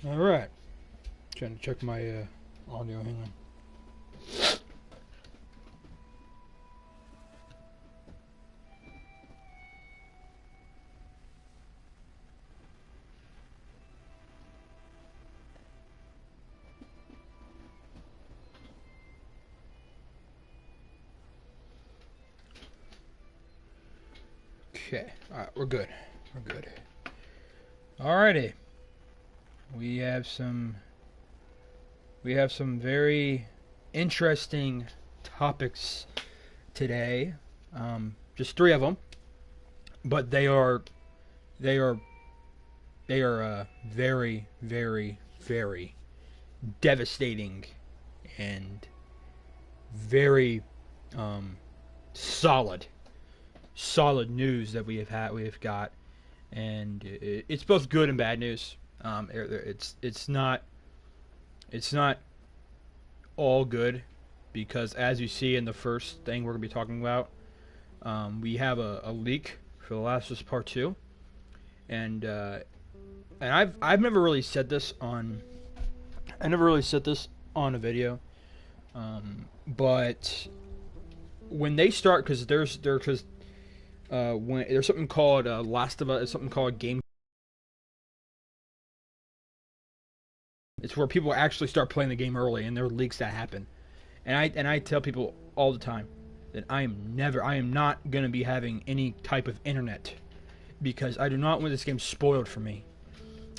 All right. Trying to check my audio. Hang on. Okay. All right. We're good. We're good. Alrighty. We have some very interesting topics today. Just three of them, but they are very, very, very devastating and very solid news that we have got, and it's both good and bad news. It's not all good, because as you see in the first thing we're gonna be talking about, we have a leak for The Last of Us Part 2, and I've never really said this on a video, but when they start, because when there's something called Last of Us, something called game. It's where people actually start playing the game early, and there are leaks that happen. And I tell people all the time that I am not gonna be having any type of internet, because I do not want this game spoiled for me.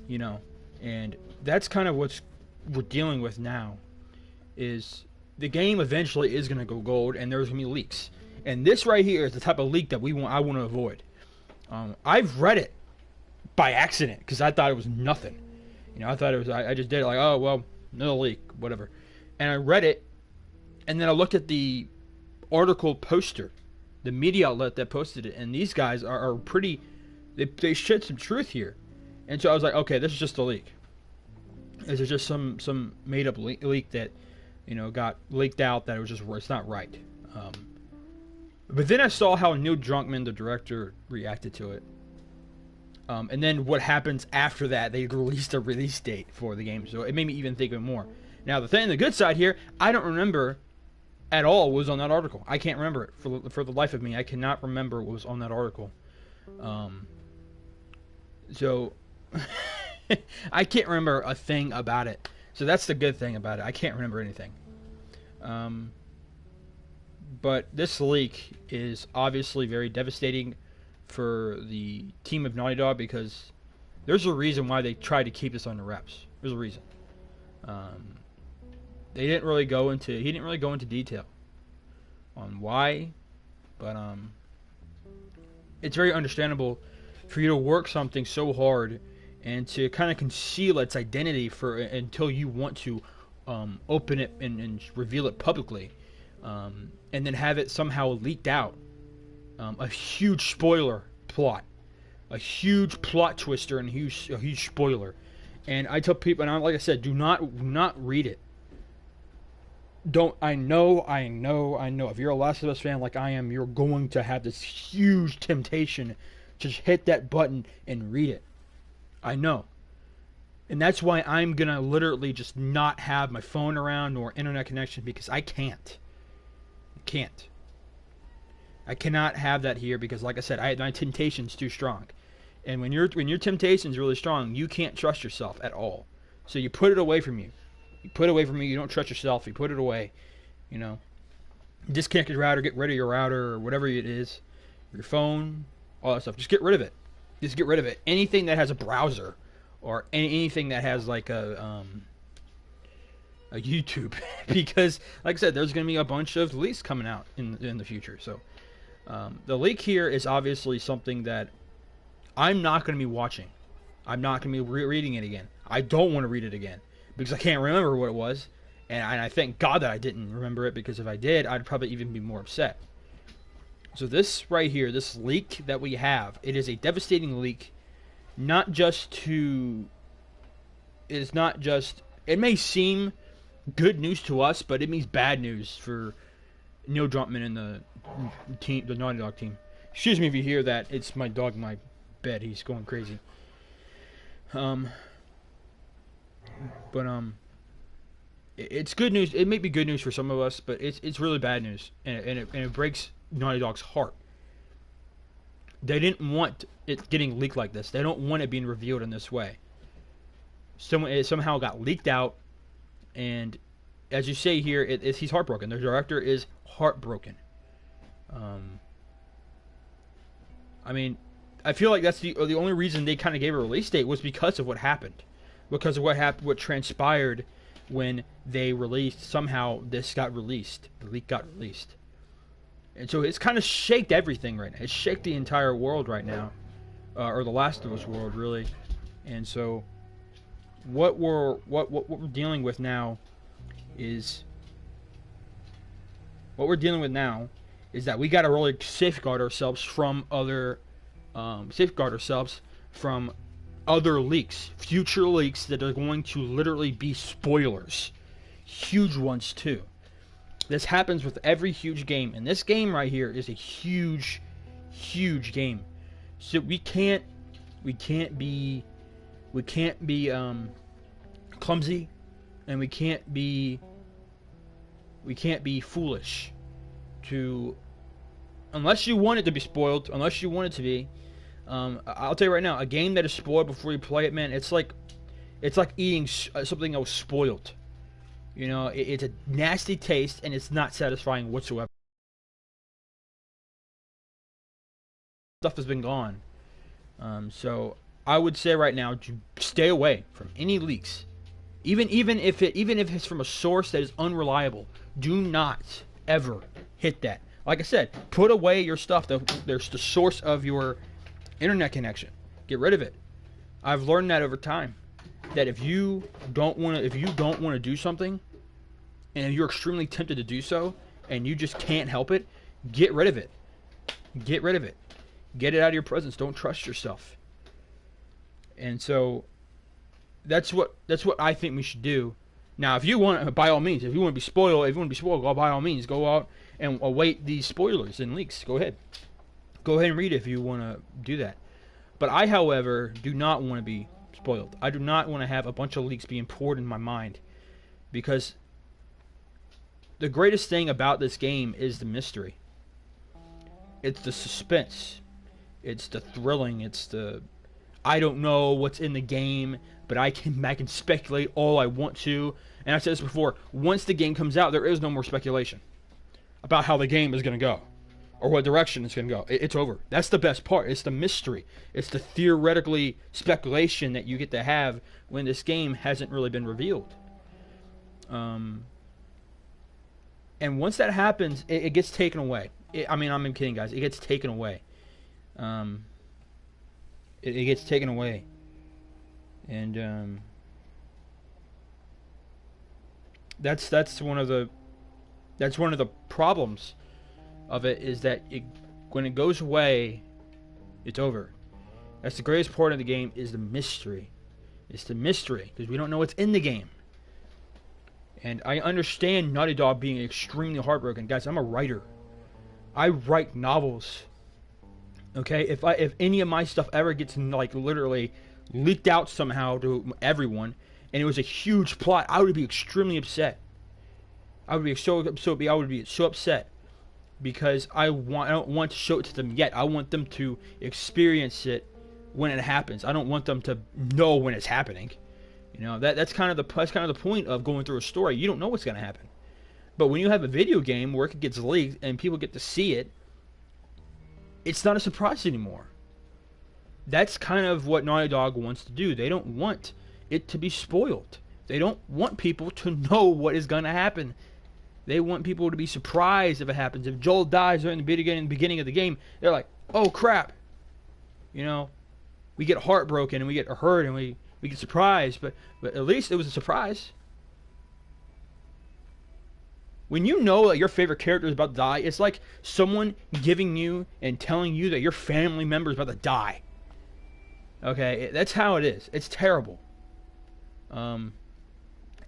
You know, and that's kind of what we're dealing with now. Is the game eventually is gonna go gold, and there's gonna be leaks. And this right here is the type of leak that I want to avoid. I've read it by accident because I thought it was nothing. You know, I thought it was. I just did it like, oh well, no leak, whatever. And I read it, and then I looked at the article poster, the media outlet that posted it, and these guys are pretty. They shed some truth here, and so I was like, okay, this is just a leak. This is just some made up leak that, you know, got leaked out, that it's not right. But then I saw how Neil Druckmann, the director, reacted to it. And then what happens after that, they released a release date for the game. So it made me even think of it more. Now, the good side here, I don't remember at all what was on that article. I can't remember it. For the life of me, I cannot remember what was on that article. So I can't remember a thing about it. So that's the good thing about it. I can't remember anything. But this leak is obviously very devastating for the team of Naughty Dog, because there's a reason why they tried to keep this under wraps. There's a reason. He didn't really go into detail on why, but it's very understandable for you to work something so hard and to kind of conceal its identity until you want to open it and reveal it publicly. And then have it somehow leaked out. A huge spoiler plot. A huge plot twister and a huge spoiler. And I tell people, and like I said, do not read it. I know. If you're a Last of Us fan like I am, you're going to have this huge temptation to just hit that button and read it. I know. And that's why I'm going to literally just not have my phone around nor internet connection, because I can't. I cannot have that here, because, like I said, my temptation's too strong. And when your temptation's really strong, you can't trust yourself at all. So you put it away from you. You don't trust yourself. You put it away. You know, disconnect your router, get rid of your router or whatever it is, your phone, all that stuff. Just get rid of it. Just get rid of it. Anything that has a browser or anything that has like a YouTube, because like I said, there's going to be a bunch of leaks coming out in the future. So the leak here is obviously something that I'm not going to be watching. I'm not going to be reading it again. I don't want to read it again because I can't remember what it was, and I thank God that I didn't remember it, because if I did, I'd probably even be more upset. So this right here, this leak that we have, it is a devastating leak. It may seem good news to us, but it means bad news for Neil Druckmann and the Naughty Dog team. Excuse me if you hear that. It's my dog in my bed. He's going crazy. But it's good news. It may be good news for some of us, but it's really bad news, and it breaks Naughty Dog's heart. They didn't want it getting leaked like this. They don't want it being revealed in this way. It somehow got leaked out, and as you say here, he's heartbroken. The director is heartbroken. I mean, I feel like that's the only reason they kind of gave a release date was because of what happened, because of what transpired when they released. Somehow this got released. The leak got released. And so it's kind of shaked everything right now. It's shaked the entire world right now, or the Last of Us world, really. And so, what we're dealing with now is that we got to really safeguard ourselves from other leaks, future leaks that are going to literally be spoilers, huge ones too. This happens with every huge game, and this game right here is a huge game. So we can't be clumsy, and we can't be foolish to, unless you want it to be spoiled, unless you want it to be. I'll tell you right now, a game that is spoiled before you play it, man, it's like eating something that was spoiled. You know, it's a nasty taste, and it's not satisfying whatsoever. Stuff has been gone. So I would say right now, to stay away from any leaks, even if it's from a source that is unreliable. Do not ever hit that. Like I said, put away your stuff. There's the source of your internet connection. Get rid of it. I've learned that over time. That if you don't want to do something, and you're extremely tempted to do so, and you just can't help it, get rid of it. Get rid of it. Get it out of your presence. Don't trust yourself. And so that's what I think we should do. Now, if you want, by all means, if you want to be spoiled, by all means, go out and await these spoilers and leaks. Go ahead. Go ahead and read it if you want to do that. But I, however, do not want to be spoiled. I do not want to have a bunch of leaks being poured in my mind, because the greatest thing about this game is the mystery. It's the suspense. It's the thrilling. It's the, I don't know what's in the game, but I can speculate all I want to. And I've said this before, once the game comes out, there is no more speculation about how the game is going to go or what direction it's going to go. It's over. That's the best part. It's the mystery. It's the theoretically speculation that you get to have when this game hasn't really been revealed. And once that happens, it gets taken away. I'm kidding, guys. It gets taken away. It gets taken away. And that's one of the problems of it, is that when it goes away, it's over. That's the greatest part of the game, is the mystery. It's the mystery, because we don't know what's in the game. And I understand Naughty Dog being extremely heartbroken. Guys, I'm a writer. I write novels. Okay? If any of my stuff ever gets literally leaked out somehow to everyone, and it was a huge plot, I would be extremely upset. I would be so upset, because I don't want to show it to them yet. I want them to experience it when it happens. I don't want them to know when it's happening. You know, that's kind of the point of going through a story. You don't know what's going to happen. But when you have a video game where it gets leaked and people get to see it, it's not a surprise anymore. That's kind of what Naughty Dog wants to do. They don't want it to be spoiled. They don't want people to know what is going to happen. They want people to be surprised if it happens. If Joel dies during the beginning of the game, they're like, oh crap. You know, we get heartbroken and we get hurt and we get surprised, but at least it was a surprise. When you know that your favorite character is about to die, it's like someone giving you and telling you that your family member is about to die. Okay, that's how it is. It's terrible.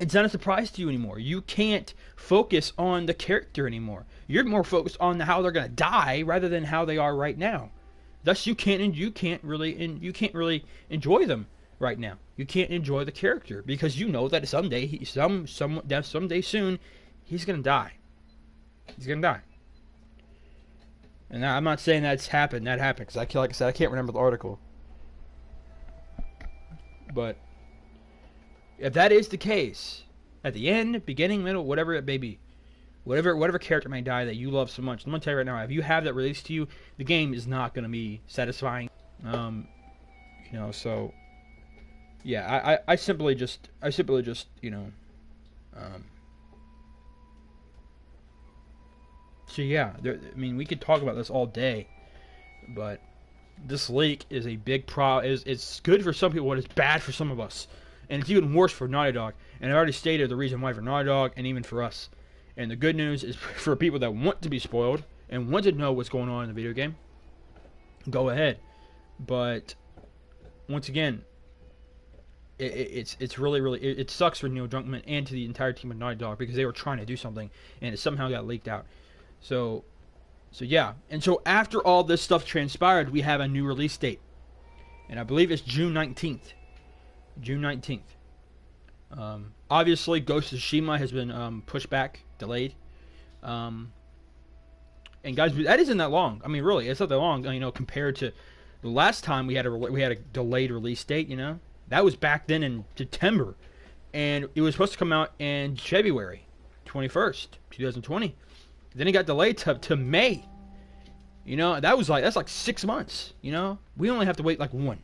It's not a surprise to you anymore. You can't focus on the character anymore. You're more focused on how they're going to die rather than how they are right now. Thus, you can't really enjoy them right now. You can't enjoy the character because you know that someday, someday soon, he's gonna die. He's gonna die. And I'm not saying that happened, because like I said, I can't remember the article. But if that is the case, at the end, beginning, middle, whatever it may be, whatever character may die that you love so much, I'm gonna tell you right now, if you have that released to you, the game is not gonna be satisfying. So yeah, I simply just So yeah, we could talk about this all day, but this leak is a big problem. It's good for some people, but it's bad for some of us, and it's even worse for Naughty Dog. And I already stated the reason why for Naughty Dog, and even for us. And the good news is for people that want to be spoiled and want to know what's going on in the video game, go ahead. But once again, it's really it sucks for Neil Druckmann and to the entire team of Naughty Dog because they were trying to do something and it somehow got leaked out. So yeah, and so after all this stuff transpired, we have a new release date, and I believe it's June 19th. June 19th. Obviously, Ghost of Tsushima has been pushed back, delayed. And guys, that isn't that long. I mean, really, it's not that long. Compared to the last time we had a delayed release date. That was back then in September, and it was supposed to come out in February 21st, 2020. Then it got delayed to May. That's like 6 months. We only have to wait like one.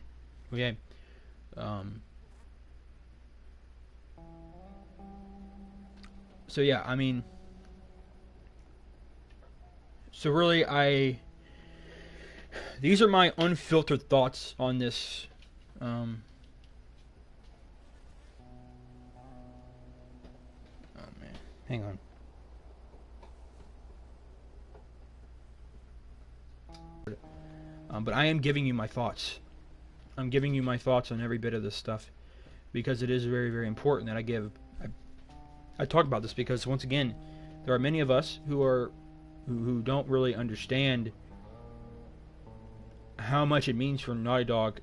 Okay. So yeah, so really, these are my unfiltered thoughts on this. Oh man, hang on. But I am giving you my thoughts. I'm giving you my thoughts on every bit of this stuff because it is very, very important that I talk about this because once again, there are many of us who don't really understand how much it means for Naughty Dog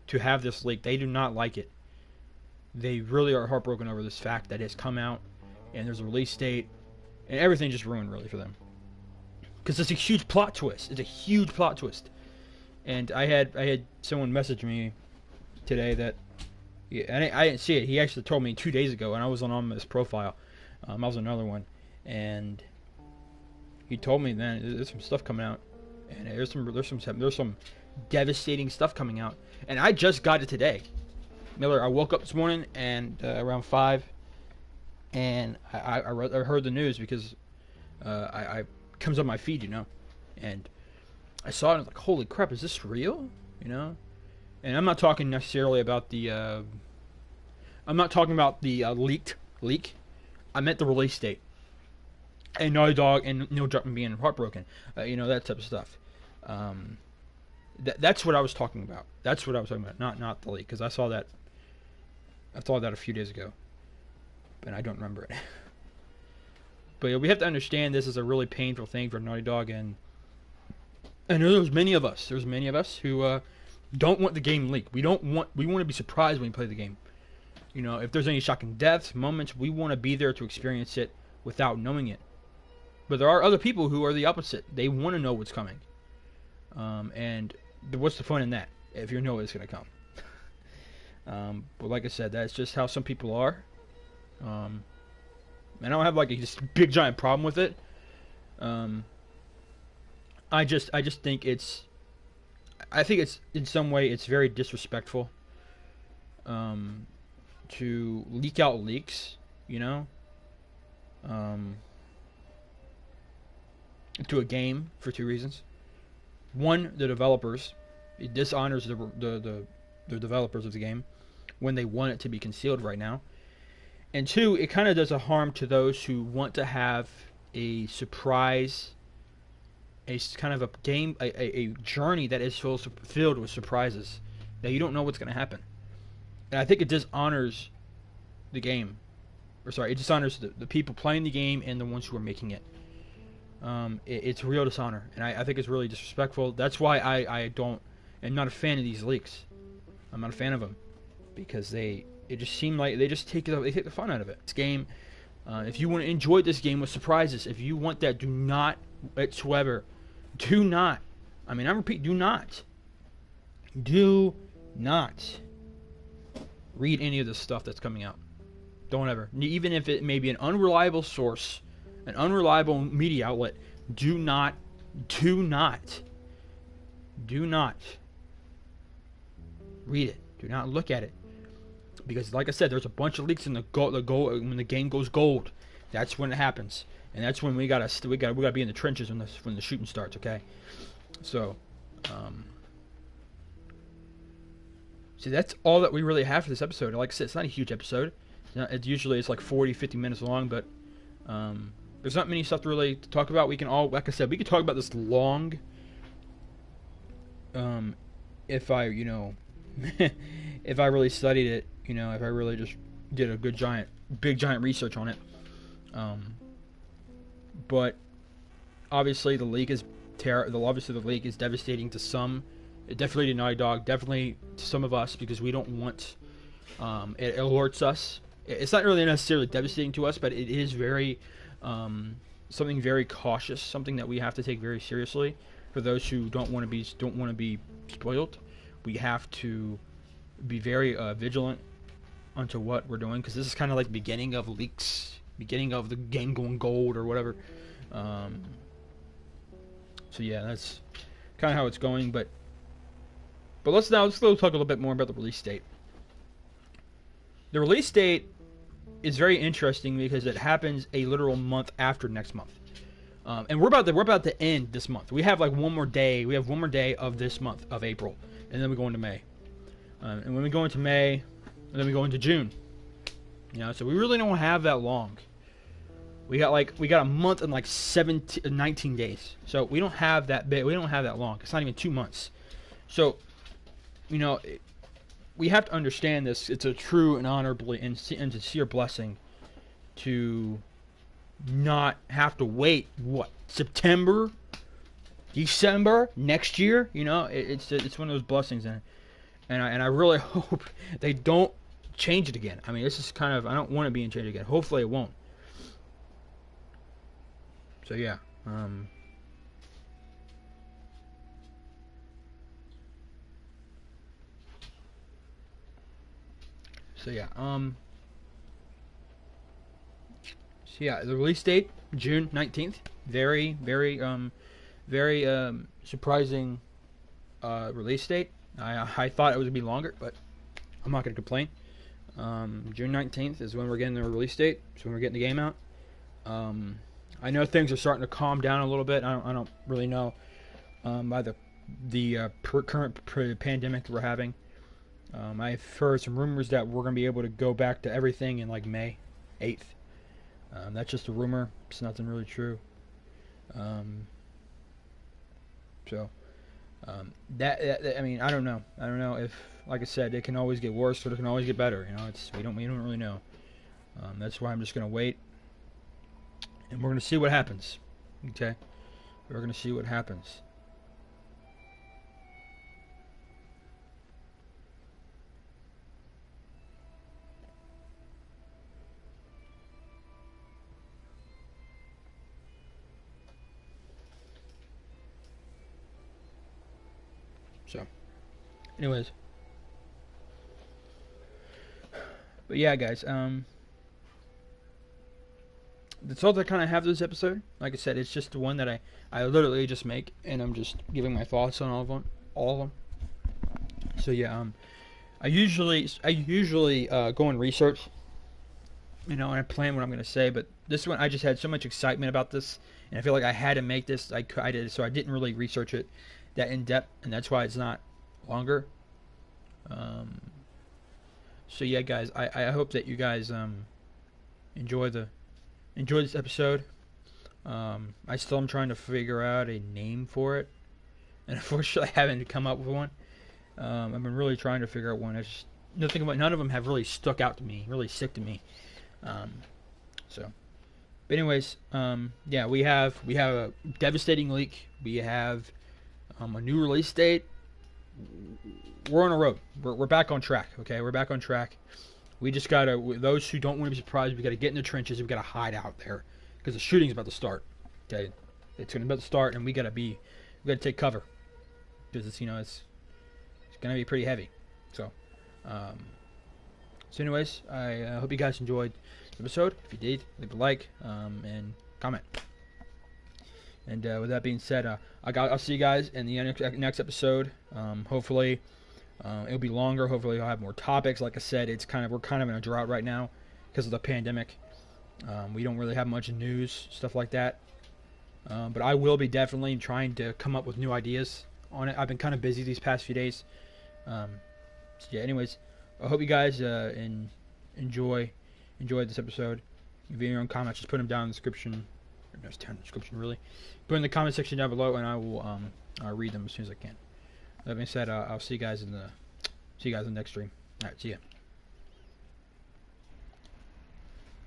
to have this leak. They do not like it. They really are heartbroken over this fact that it's come out and there's a release date and everything just ruined really for them. Because it's a huge plot twist. It's a huge plot twist. And I had someone message me today that, and I didn't see it. He actually told me 2 days ago, and I was on his profile. I was on another one, and he told me, man, there's some stuff coming out, and there's some devastating stuff coming out, and I just got it today. Miller, I woke up this morning and around 5, and I heard the news because I comes on my feed, and I saw it and I was like, holy crap, is this real? And I'm not talking necessarily about the leak. I meant the release date. And Naughty Dog and Neil Druckmann being heartbroken. That type of stuff. That's what I was talking about. That's what I was talking about. Not the leak, because I saw that a few days ago. But I don't remember it. But we have to understand this is a really painful thing for Naughty Dog, and there's many of us who don't want the game leaked. We want to be surprised when we play the game. If there's any shocking deaths, moments, we want to be there to experience it without knowing it. But there are other people who are the opposite. They want to know what's coming. And what's the fun in that if you know it's going to come? But like I said, that's just how some people are. I don't have like a big giant problem with it. I just think it's in some way it's very disrespectful to leak out leaks, to a game for two reasons. One, the developers. It dishonors the developers of the game when they want it to be concealed right now. And two, it kind of does a harm to those who want to have a surprise, a kind of a game, a journey that is filled with surprises that you don't know what's going to happen. And I think it dishonors the game. It dishonors the people playing the game and the ones who are making it. It's real dishonor, and I think it's really disrespectful. That's why I am not a fan of these leaks. I'm not a fan of them because it just seemed like they just take the fun out of it. This game, if you want to enjoy this game with surprises, if you want that, do not whatsoever, do not. I mean, I repeat, do not read any of the stuff that's coming out. Don't ever. Even if it may be an unreliable source, an unreliable media outlet, do not read it. Do not look at it. Because like I said, there's a bunch of leaks in the gold when the game goes gold. That's when it happens. And that's when we gotta be in the trenches when the shooting starts, okay? So see, that's all that we really have for this episode. Like I said, it's not a huge episode. It's like 40-50 minutes long, but there's not many stuff to really talk about. We can like I said, we could talk about this long. If I, if I really studied it, if I really just did a big giant research on it. But obviously the leak is devastating to some. Definitely to Naughty Dog, definitely to some of us, because we don't want. It alerts us. It's not really necessarily devastating to us, but it is very something very cautious, something that we have to take very seriously. For those who don't want to be spoiled, we have to be very vigilant onto what we're doing, because this is kind of like the beginning of leaks, beginning of the game going gold or whatever. So yeah, that's kind of how it's going. But let's talk a little bit more about the release date. The release date is very interesting because it happens a literal month after next month. And we're about to end this month. We have like one more day. We have one more day of this month of April, and then we go into May. And when we go into May, and then we go into June. So we really don't have that long. We got a month and like 19 days. So we don't have that big. We don't have that long. It's not even 2 months. So, we have to understand this. It's a true and honorable and sincere blessing to not have to wait, September, December next year. It's one of those blessings, and I really hope they don't change it again. I mean, this is kind of, I don't want to be in change again. Hopefully it won't. So yeah. The release date, June 19th. Very, very, very surprising release date. I thought it would be longer, but I'm not going to complain. June 19th is when we're getting the release date. It's when we're getting the game out. I know things are starting to calm down a little bit. I don't really know by the current pandemic that we're having. I've heard some rumors that we're going to be able to go back to everything in like May 8th. That's just a rumor. It's nothing really true. I mean, I don't know. I don't know if, like I said, it can always get worse or it can always get better. We don't really know. That's why I'm just going to wait, and we're going to see what happens. Okay, we're going to see what happens. So, anyways, but yeah, guys, that's all that I kind of have this episode. Like I said, it's just the one that I literally just make, and I'm just giving my thoughts on all of them. So yeah, I usually go and research, and I plan what I'm gonna say. But this one, I just had so much excitement about this, and I feel like I had to make this. I did, so I didn't really research it that in depth, and that's why it's not longer. So yeah, guys, I hope that you guys enjoy this episode. I still am trying to figure out a name for it, and unfortunately I haven't come up with one. I've been really trying to figure out one. None of them have really stuck to me. But anyways, yeah, we have a devastating leak. We have a new release date, we're on a road. We're back on track. Okay, we're back on track. We just gotta. Those who don't want to be surprised, we gotta get in the trenches. We gotta hide out there because the shooting's about to start. Okay, it's about to start, and we gotta take cover because it's gonna be pretty heavy. So, anyways, I hope you guys enjoyed the episode. If you did, leave a like and comment. And with that being said, I'll see you guys in the next episode. Hopefully, it'll be longer. Hopefully, I'll have more topics. Like I said, we're kind of in a drought right now because of the pandemic. We don't really have much news, stuff like that. But I will be definitely trying to come up with new ideas on it. I've been kind of busy these past few days. So yeah. Anyways, I hope you guys enjoyed this episode. If you have your own comments, just put them down in the description. There's down in the description, really. Put in the comment section down below, and I will I'll read them as soon as I can. That being said, I'll see you guys in the next stream. All right, see ya.